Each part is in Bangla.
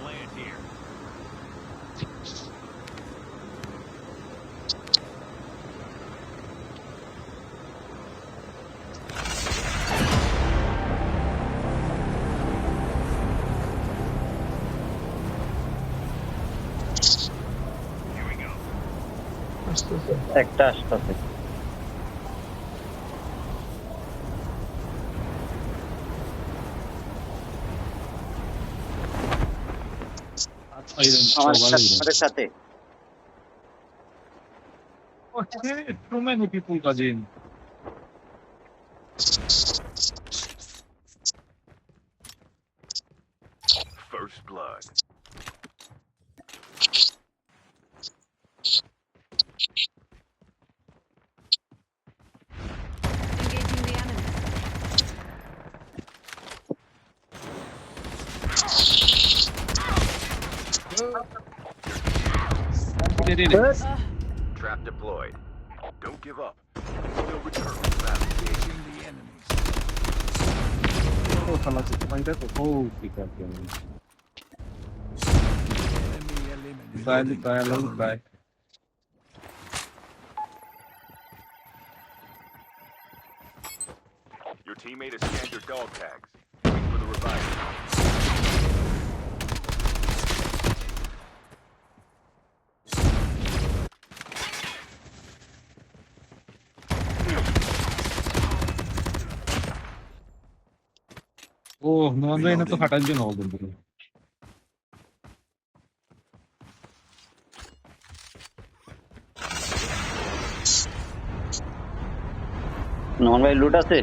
land here. Here we go. একটা আসতেছে আমাদের সাথে Okay, too many people got in. First blood. Engaging the enemy. They did it. Trap deployed. Don't give up. They'll return fast. Engaging the enemies. Oh, خلاص الفايدات فوق كده يعني. Enemy eliminated. Bye. Your teammate has scanned your dog tags. Wait for the revival. Oh, no না তো ফাটার জন্য হবে বন্ধু। নন ভাই লুট আছে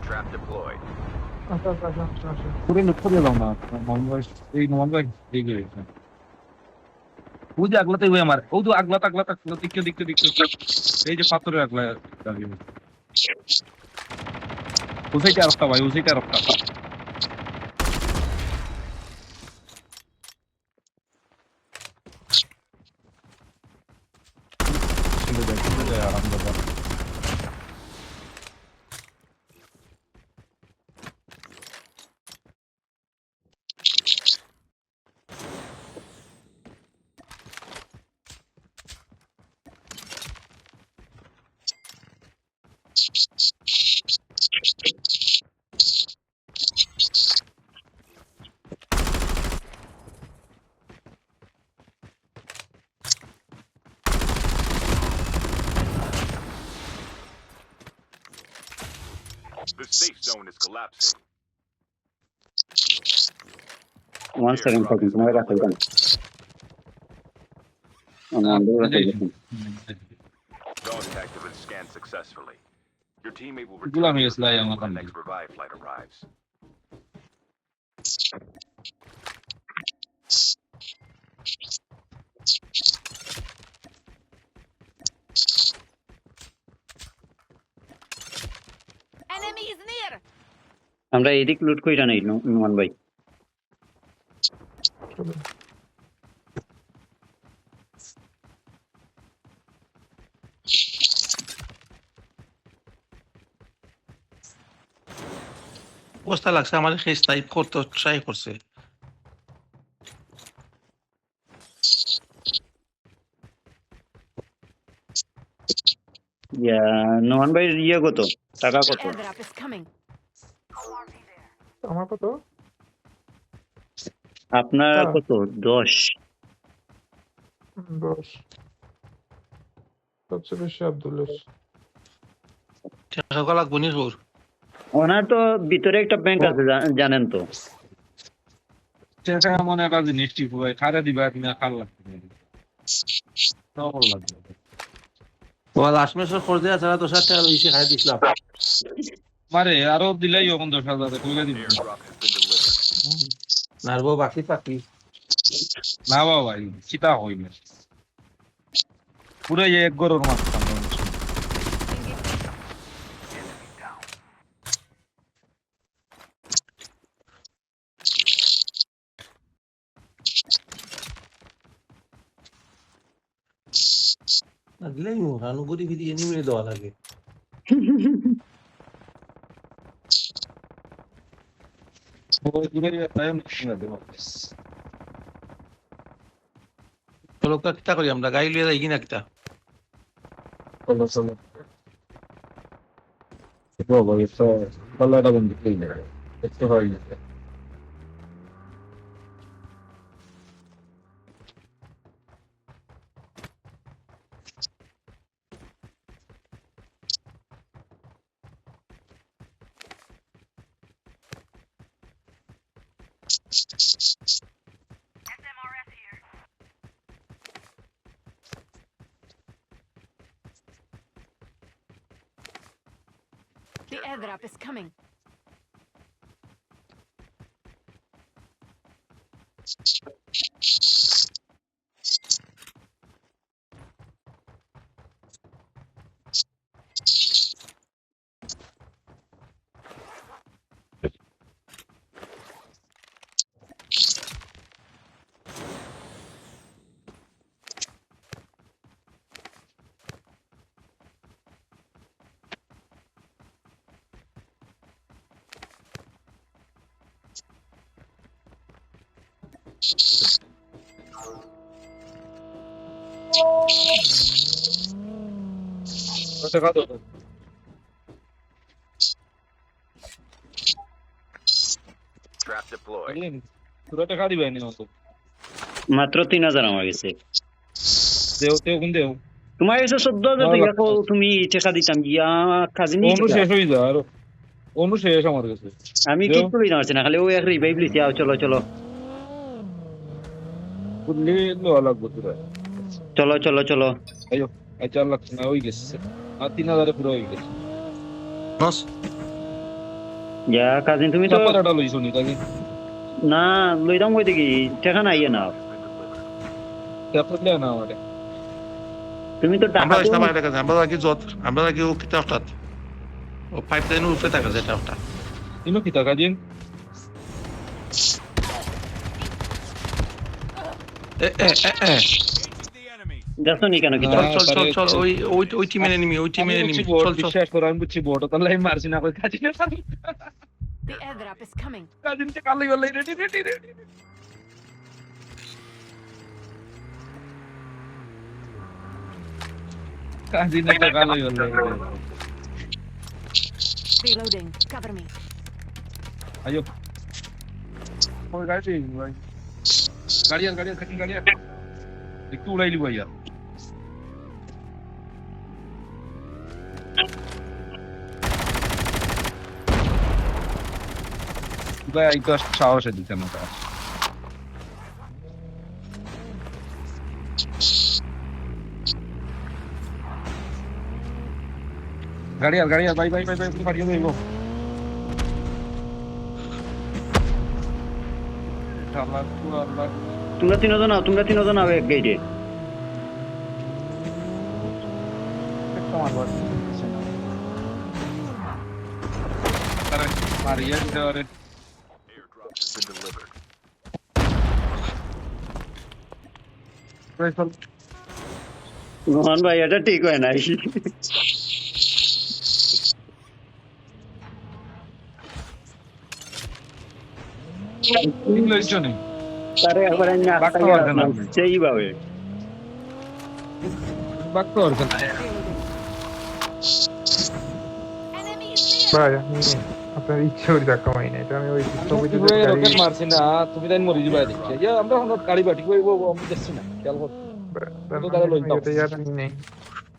Trap deployed. পুরো লুট করে দাও না নন ভাই এই গেছে ওই যে আগলাতে ওই আমার ও তো আগলাতে দিকে এই যে পাথরের আগলা দাঁড়িয়ে উসাইতে আরফটা ভাই উসাইতে আরফটা ছিল যায় আরাম দাদা The safe zone is collapsing. 1 second থাকুন তোমার কাছে যান Dog tags have been scanned successfully. Your teammate will Gulam return is lying when on the the next revive flight arrives. Enemy is near. আমরা এদিক লুট কইরা নাই নুমান ভাই অবস্থা লাগছে আমাদের সেই স্নাইপ করতে ট্রাই করছে নুমান ভাই ইয়ে কত টাকা কত Airdrop is coming. আমার কত আপনার কত 10 10 সবচেয়ে বেশি আব্দুলের টাকা লাগবো নি তোর ওনার তো ভিতরে একটা ব্যাংক আছে জানেন তো সেটা মনে একটা জিনিস ঠিক হয় খারে দিবা তুমি খাল লাগবে লাগবে তোমার লাস্ট ম্যাচের খরচ দেওয়া ছাড়া তো 60 টাকা বেশি খাই দিছিলাম মারে আরো দিলাই এখন 10,000 কইরা দিবি Airdrop has been delivered. নারবো বাকি না বাবা ভাই চিতা হইলে পুরো এক গরর মাছ দিলেই রানু গড়ি ভিদি এনিমে দেওয়া লাগে ওই দূরে টাইম না দেব চলো কিতা করি আমরা গাড়ি লিয়ে যাই কিনা কিতা চলো চলো বাবা এটা পাল্লাটা বন্ধ করে না একটু হয়ে গেছে The airdrop is coming. ওটা কত Trap deployed. পুরো টাকা দিবেন না তো মাত্র 3000 আমার গেছে। দেও তেও কোন দেও তোমার কাছে 14000 টাকা কো তুমি টাকা দিতাম গিয়া কাজ নি অনু শেষ হয়ে যায় আর অনু শেষ আমার কাছে আমি কি করি না না খালি ও এক রিভাইভ লিছি আও চলো চলো কুল্লি লো লাগবে তোরা চলো চলো চলো আয়ো আই 4 লাখ না হই গেছে আর 3000 পুরো হয়ে গেছে নস যা কাজিন তুমি তো চাপাটা লইছো নি তাকে না লইদাম কই দেখি টাকা নাই না চাপাটা না আমারে তুমি তো টাকা আমরা তো ইসলাম বাইরে কাছে আমরা কি ও কিতা হঠাৎ ও পাইপ লাইন উপরে থাকা যেটা ওটা ইনো কি টাকা দিন দেখো নি কেন কি চল ওই টিমের এনিমি চল বিশ্বাস করো আমি বুঝছি বড় তাহলে আমি মারছি না কই কাজী না The airdrop is coming. কাজী তে কালি গলাই রেডি কাজী না কালি গলাই Reloading. Cover me. আয়ো ওই গাড়ি ভাই গাড়ি একটু উড়াইলি ভাইয়া ভাই এই তো সাহসে দিতে না গাড়ি আর ভাই পাঠিয়ে দেবো তোমরা তিনজন নাও এক গাইডে Maria delivered. Airdrop has been delivered. Rohan ভাই এটা ঠিক হয় নাই English journey. তারে একবারে সেইভাবে Back to our Enemies near. ভাই আমি আপনার ইচ্ছে করি টাকা পাই না এটা আমি ওই ছবিতে রকেট মারছি না তুমি তাই মরি যাবে দেখছি ইয়া আমরা হন গাড়ি বাটি কই ও আমি দেখছি না খেয়াল কর নেই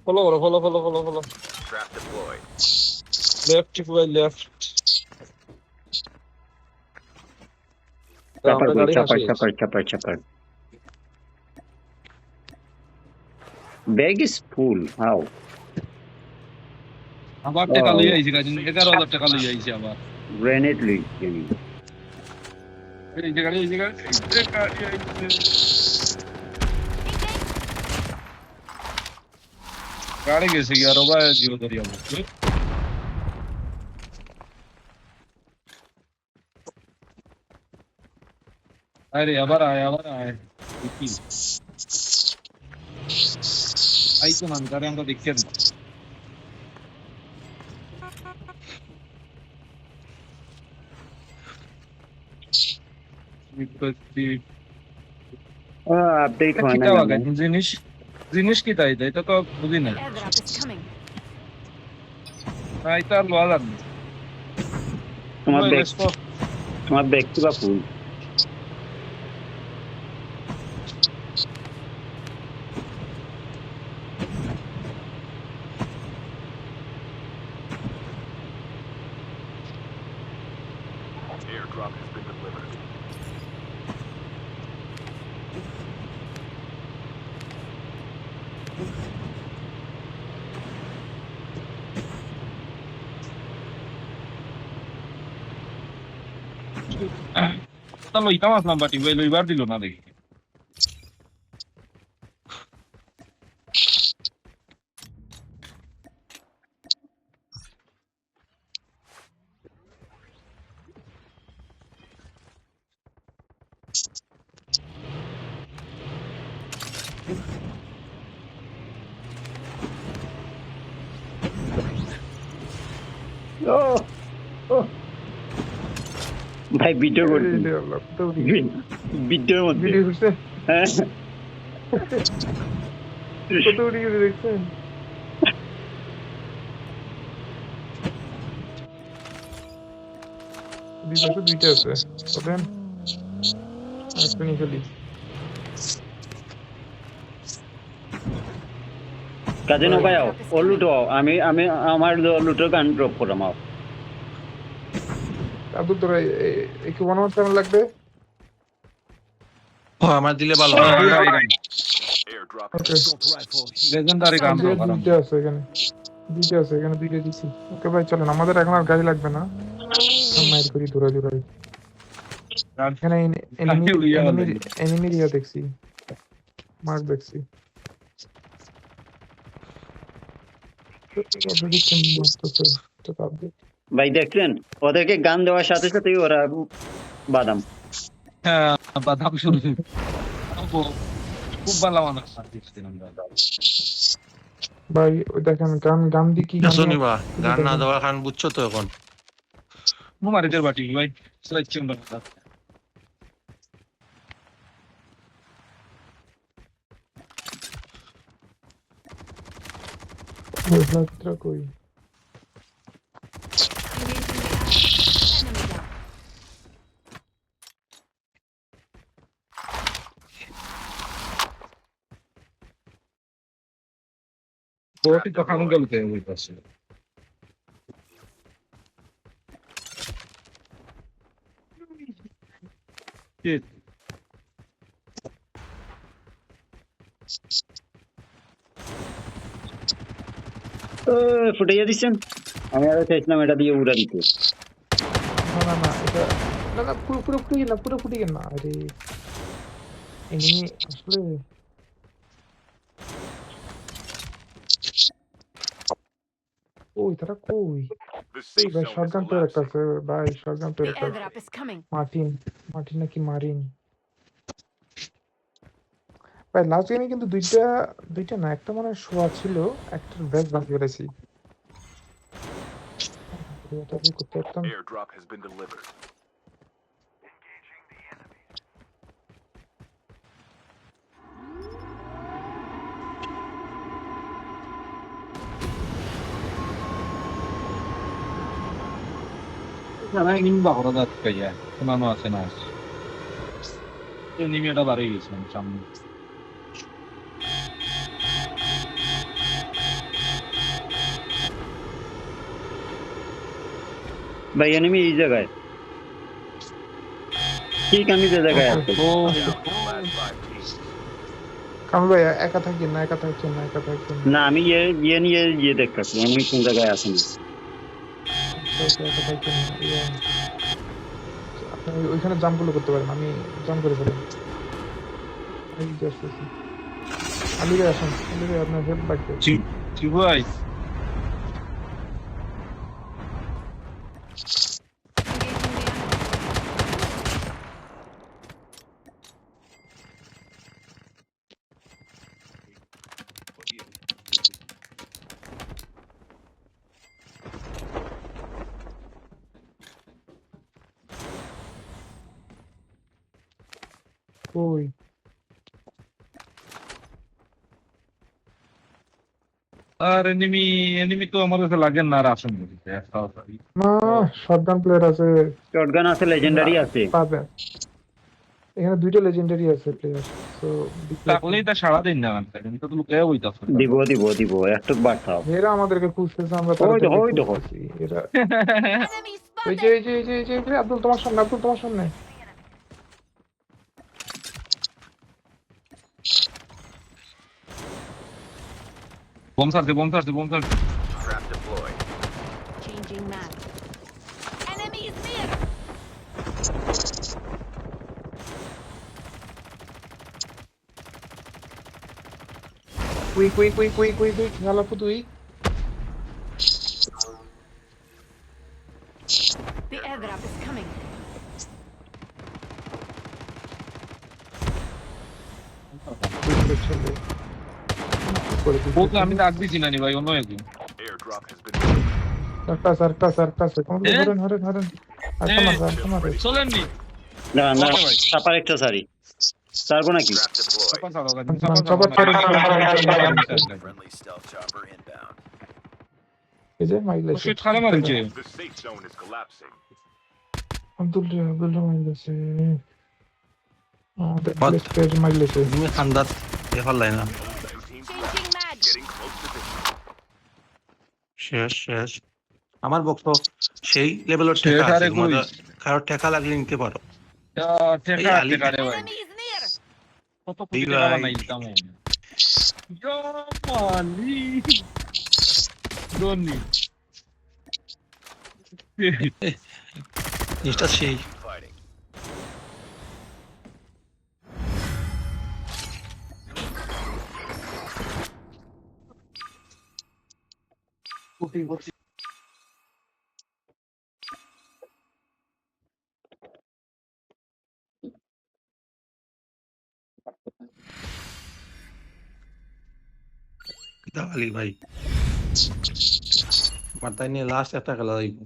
follow Trap deployed. Left to left চাপার ব্যাগ ইজ ফুল হাউ আবার টাকা লই আইছি গাজি 11000 টাকা লই আইছি আবার গ্রেনেড লই এই যে গাড়ি গাড়ি গেছে কি আর ওবা জিরো ধরি আমরা আরে আবার আয় আই তো মান গাড়ি আমরা দেখছি না আপডেট এটা হয় না কিতা কেন? লাগাই জিনিস জিনিস কিতা এটা তো বুঝি The না airdrop is coming. না এটা লওয়া লাগবে তোমার ব্যাগ লেটস গো তোমার ব্যাগ কিবা ফুল। Airdrop has been delivered. তা লইতাম আসলাম বাটি ভাই লইবার দিল না দেখি ভাই ভিডিও করছি, এই রে আল্লাহ, কোথাও উঠে গেছে। ভিডিওর মধ্যে। ভিডিও করছে হ্যাঁ কোথাও উঠে গেছে দেখছেন? দুই পাশে দুইটা আছে ওঠেন আরেকটা নিয়ে ফেলি। কাজে নৌকায় ও লুটো, আমি আমি আমার লুটো গান ড্রপ করলাম। আব্দুল তোরা একটু ওয়ান ওয়ান সেভেন লাগবে। ও আমার দিলে ভালো হয়। Airdrop Okay. assault rifle here. Legendary গান তো কারণ দুইটা আছে এখানে, দুইটা আছে এখানে, দুইটা দিছি। ওকে ভাই চলেন, আমাদের এখন আর গাড়ি লাগবে না, মাইর করি দূরা দূরাই। এখানে এনিমি ইয়া দেখছি, মার্ক দেখছি। ভাই দেখছেন ওদেরকে গান দেওয়ার সাথে সাথেই ওরা বাদাম। হ্যাঁ বাদাম শুরু খুব ভালো মানুষ দেখছিলাম আমরা ভাই ওই দেখেন গান গান দি কি গান শুনিবা গান না দেওয়া খান বুঝছো তো এখন মুমারিদের বাটি ভাই স্লাইড চেম্বার কই Enemy down. বড়টি তো খানো গেলতে ওই পাশে Shit. ফুটাইয়া দিচ্ছেন, আমি আরো চাইছিলাম এটা দিয়ে উড়া দিতে। না না না এটা না না পুরো পুরো ফুটে গেল, পুরো ফুটে গেল না। আরে এনিমি আসলে ওই তারা কই? The এই safe ভাই zone is শটগান তো একটা collapsing. আছে, ভাই শটগান তো The একটা আছে। airdrop is coming. Martin Martin নাকি মারিন ভাই। লাস্ট গেমে কিন্তু দুইটা দুইটা না একটা মনে হয় শোয়া ছিল, একটার ব্যাগ বাকি করেছি। এটা কি করতে পারতাম? Airdrop has been delivered. জানা এনিমি বাকরা যাচ্ছে ইয়া শোনানো আছে না এনিমি এটা বাড়ি গেছে সামনে ভাই এনিমি এই জায়গায়, ঠিক আমি যে জায়গায় আছে। ও Down to the last 5 teams. কামল ভাই একা থাকেন না, একা থাকেন না, একা থাকেন না। না আমি ইয়ে নিয়ে ইয়ে দেখতেছি এনিমি কোন জায়গায় আছে না। একা থাকেন না, ইয়া। আপনি ওইখানে জাম্পগুলো করতে পারেন, আমি জাম্প করে ফেলেন। আমি জাস্ট আসছি। আলী ভাই আসেন, আলী ভাই আপনার হেল্প লাগবে। জি ভাই কই আর এনিমি তো আমার কাছে লাগে না, আর আসেন বলিতে একটা কথা। না শটগান প্লেয়ার আছে শটগান আছে, লেজেন্ডারি আছে। পাবে এখানে দুইটা লেজেন্ডারি আছে প্লেয়ার সো তাকলেই তা সারা দিন না কিন্তু তো লুকায় হইতাছে। দিব দিব দিব, একটু বাড়তাও। এরা আমাদেরকে খুঁজতেছে, আমরা ওই তো, তাদেরকে ওই তো। খুঁজতেছি। এরা Enemy এই যে spotted. এই যে এই যে এই যে এই যে, আব্দুল তোমার সামনে, আব্দুল তোমার সামনে। বোম ছাড়ছে। Trap deployed. Changing map. Enemy is near. Quick গালাপু তুই The airdrop is coming. বলতে আমি ডাক দিছি না নি ভাই, অন্য একজন। Airdrop has been সারটা কোন হরেন আচ্ছা মার চলেন নি না না, সাপার একটা সারি সারবো নাকি? trap deployed. চাপা চালাও গাড়ি, চাপা ছাড়ো। Friendly stealth chopper inbound. এই যে মাইলেছে শীত খালে মারছে। The safe zone is collapsing. Abdul মাইলেছে আমাদের What? প্লেস মাইলেছে তুমি খান্দাত দেখার লাই না। Two teams Changing mag. getting close to victory. শেষ আমার বক্তব্য সেই লেভেলের শেষ টেকা আরে আছে, কই? কারোর টেকা লাগলে নিতে পারো। টেকা আলি। রে ভাই, Enemy is near. কত এই কোটি টাকা ভাই। নাই তেমন। মালি দনি জিনিসটা সেই Fighting. দাওয়ালি ভাই, মাথায় নিয়ে লাস্ট একটা খেলা দেখবো।